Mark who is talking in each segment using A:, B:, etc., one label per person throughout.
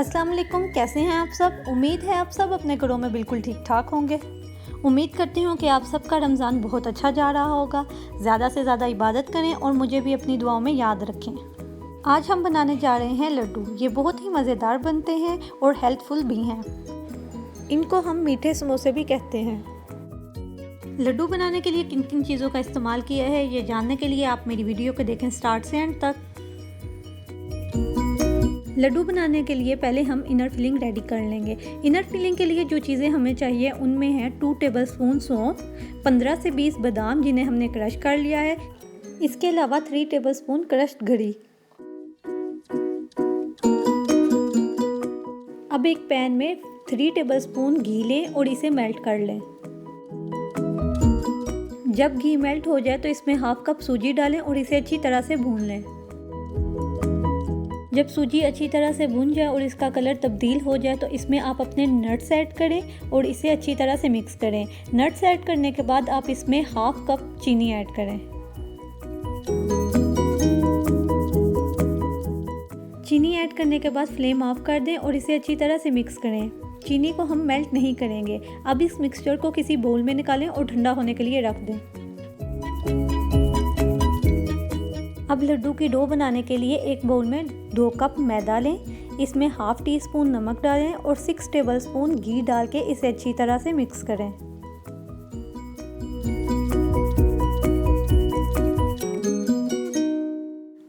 A: अस्सलाम वालेकुम, कैसे हैं आप सब। उम्मीद है आप सब अपने घरों में बिल्कुल ठीक ठाक होंगे। उम्मीद करती हूँ कि आप सबका रमज़ान बहुत अच्छा जा रहा होगा। ज़्यादा से ज़्यादा इबादत करें और मुझे भी अपनी दुआओं में याद रखें। आज हम बनाने जा रहे हैं लड्डू। ये बहुत ही मज़ेदार बनते हैं और हेल्थफुल भी हैं। इनको हम मीठे समोसे भी कहते हैं। लड्डू बनाने के लिए किन किन चीज़ों का इस्तेमाल किया है, ये जानने के लिए आप मेरी वीडियो को देखें स्टार्ट से एंड तक। लड्डू बनाने के लिए पहले हम इनर फिलिंग रेडी कर लेंगे। इनर फिलिंग के लिए जो चीज़ें हमें चाहिए उनमें है 2 टेबलस्पून सौंफ, 15 से 20 बादाम जिन्हें हमने क्रश कर लिया है। इसके अलावा 3 टेबलस्पून क्रश्ड घड़ी। अब एक पैन में 3 टेबलस्पून घी लें और इसे मेल्ट कर लें। जब घी मेल्ट हो जाए तो इसमें हाफ कप सूजी डालें और इसे अच्छी तरह से भून लें। जब सूजी अच्छी तरह से भून जाए और इसका कलर तब्दील हो जाए तो इसमें आप अपने नट्स ऐड करें और इसे अच्छी तरह से मिक्स करें। नट्स ऐड करने के बाद आप इसमें हाफ कप चीनी ऐड करें। चीनी ऐड करने के बाद फ्लेम ऑफ कर दें और इसे अच्छी तरह से मिक्स करें। चीनी को हम मेल्ट नहीं करेंगे। अब इस मिक्सचर को किसी बाउल में निकालें और ठंडा होने के लिए रख दें। अब लड्डू की डो बनाने के लिए एक बाउल में 2 कप मैदा लें। इसमें हाफ टी स्पून नमक डालें और 6 टेबलस्पून घी डाल के इसे अच्छी तरह से मिक्स करें।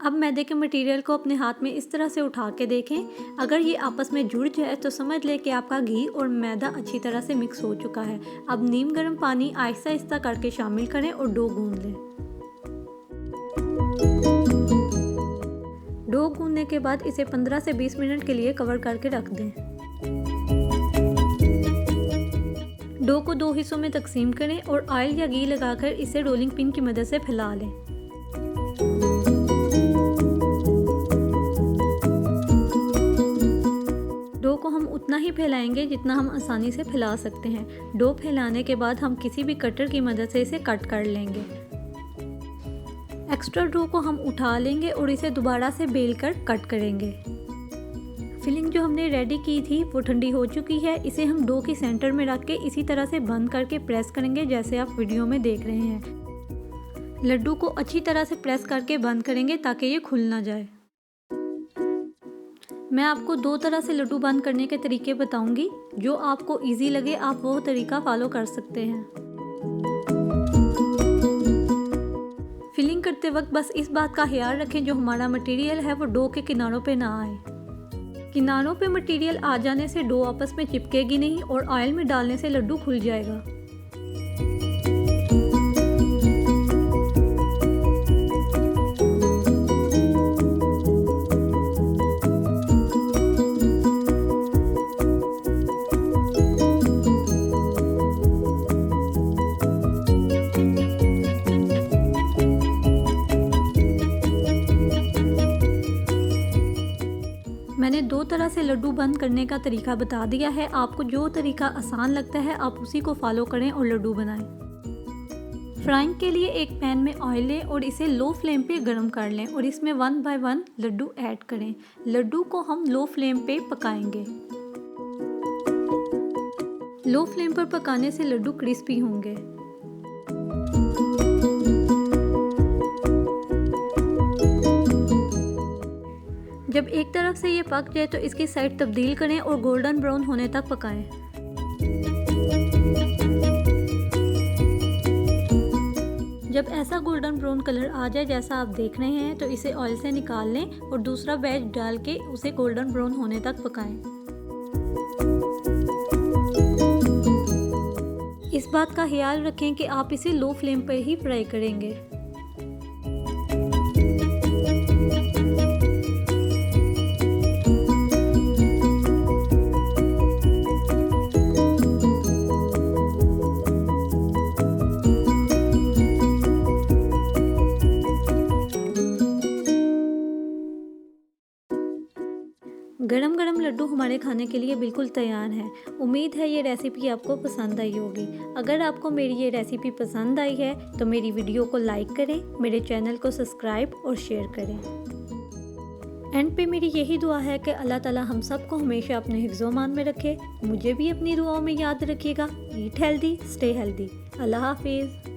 A: अब मैदे के मटेरियल को अपने हाथ में इस तरह से उठा के देखें। अगर ये आपस में जुड़ जाए तो समझ लें कि आपका घी और मैदा अच्छी तरह से मिक्स हो चुका है। अब नीम गर्म पानी आहिस्ता आहिस्ता करके शामिल करें और डो गूंद लें। डो गूंदने के बाद इसे 15 से 20 मिनट के लिए कवर करके रख दें। डो को 2 हिस्सों में तकसीम करें और ऑयल या घी लगाकर इसे रोलिंग पिन की मदद से फैला लें। डो को हम उतना ही फैलाएंगे जितना हम आसानी से फैला सकते हैं। डो फैलाने के बाद हम किसी भी कटर की मदद से इसे कट कर लेंगे। एक्स्ट्रा डो को हम उठा लेंगे और इसे दोबारा से बेल कर कट करेंगे। फिलिंग जो हमने रेडी की थी वो ठंडी हो चुकी है। इसे हम डो के सेंटर में रख के इसी तरह से बंद करके प्रेस करेंगे जैसे आप वीडियो में देख रहे हैं। लड्डू को अच्छी तरह से प्रेस करके बंद करेंगे ताकि ये खुल ना जाए। मैं आपको 2 तरह से लड्डू बंद करने के तरीके बताऊंगी। जो आपको इजी लगे आप वो तरीका फॉलो कर सकते हैं। फिलिंग करते वक्त बस इस बात का ख्याल रखें जो हमारा मटेरियल है वो डो के किनारों पे ना आए। किनारों पे मटेरियल आ जाने से डो आपस में चिपकेगी नहीं और ऑयल में डालने से लड्डू खुल जाएगा। मैंने 2 तरह से लड्डू बंद करने का तरीका बता दिया है। आपको जो तरीका आसान लगता है आप उसी को फॉलो करें और लड्डू बनाएं। फ्राइंग के लिए एक पैन में ऑयल लें और इसे लो फ्लेम पे गरम कर लें और इसमें 1 बाय 1 लड्डू ऐड करें। लड्डू को हम लो फ्लेम पे पकाएंगे। लो फ्लेम पर पकाने से लड्डू क्रिस्पी होंगे। जब एक तरफ से ये पक जाए तो इसकी साइड तब्दील करें और गोल्डन ब्राउन होने तक पकाएं। जब ऐसा गोल्डन ब्राउन कलर आ जाए जैसा आप देख रहे हैं तो इसे ऑयल से निकाल लें और दूसरा बैच डाल के उसे गोल्डन ब्राउन होने तक पकाएं। इस बात का ख्याल रखें कि आप इसे लो फ्लेम पर ही फ्राई करेंगे। गरम गरम लड्डू हमारे खाने के लिए बिल्कुल तैयार हैं। उम्मीद है ये रेसिपी आपको पसंद आई होगी। अगर आपको मेरी ये रेसिपी पसंद आई है तो मेरी वीडियो को लाइक करें, मेरे चैनल को सब्सक्राइब और शेयर करें। एंड पे मेरी यही दुआ है कि अल्लाह ताला हम सबको हमेशा अपने हिफ्ज़-ओ-मान में रखे। मुझे भी अपनी दुआओं में याद रखिएगा। Eat healthy, stay healthy. अल्लाह हाफिज़।